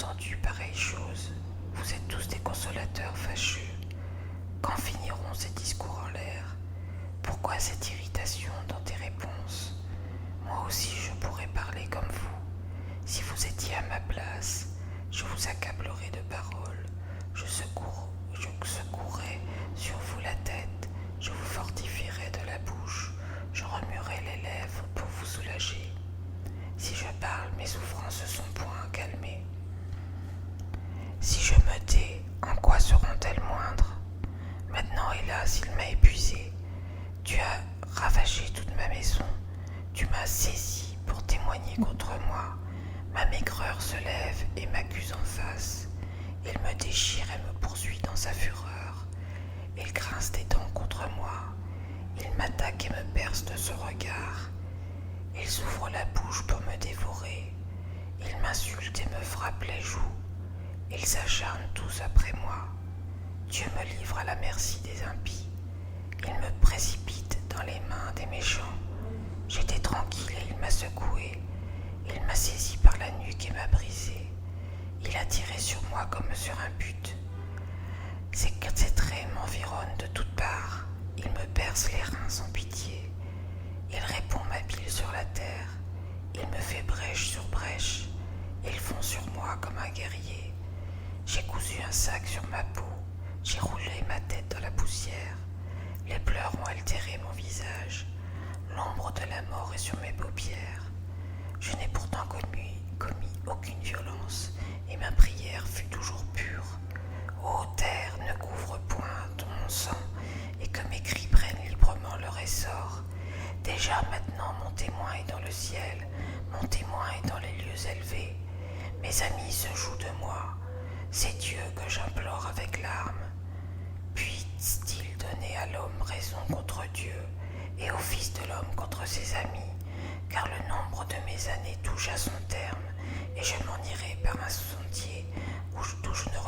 entendu pareille chose. Vous êtes tous des consolateurs fâcheux. Quand finiront ces discours en l'air? Pourquoi cette irritation dans tes réponses? Moi aussi je pourrais parler comme vous. Si vous étiez à ma place, je vous accablerais de paroles. Je secouerais sur vous la tête. Je vous fortifierais de la bouche. Je remuerais les lèvres pour vous soulager. Si je parle, mes souffrances sont point calmées. Si je me tais, en quoi seront-elles moindres? Maintenant, hélas, il m'a épuisé. Tu as ravagé toute ma maison. Tu m'as saisi pour témoigner contre moi. Ma maigreur se lève et m'accuse en face. Il me déchire et me poursuit dans sa fureur. Il grince des dents contre moi. Il m'attaque et me perce de son regard. Ils ouvrent la bouche pour me dévorer. Ils m'insultent et me frappent les joues. Ils s'acharnent tous après moi. Dieu me livre à la merci des impies. Il me précipite dans les mains des méchants. J'étais tranquille et il m'a secoué. Il m'a saisi par la nuque et m'a brisé. Il a tiré sur moi comme sur un but. Ses traits m'environnent de toutes parts. Il me perce les reins sans pitié. Il répand ma bile sur la terre. Il me fait brèche sur brèche. Il fond sur moi comme un guerrier. J'ai cousu un sac sur ma peau. J'ai roulé ma tête dans la poussière. Les pleurs ont altéré mon visage. L'ombre de la mort est sur mes paupières. Je n'ai pourtant commis aucune violence, et ma prière fut toujours pure. Ô terre, ne couvre point mon sang, et que mes cris prennent librement leur essor. Déjà maintenant mon témoin est dans le ciel, mon témoin est dans les lieux élevés. Mes amis se jouent de moi, c'est Dieu que j'implore avec larmes. Puisse-t-il donner à l'homme raison contre Dieu, et au Fils de l'homme contre ses amis, car le nombre de mes années touche à son terme, et je m'en irai par un sentier d'où je ne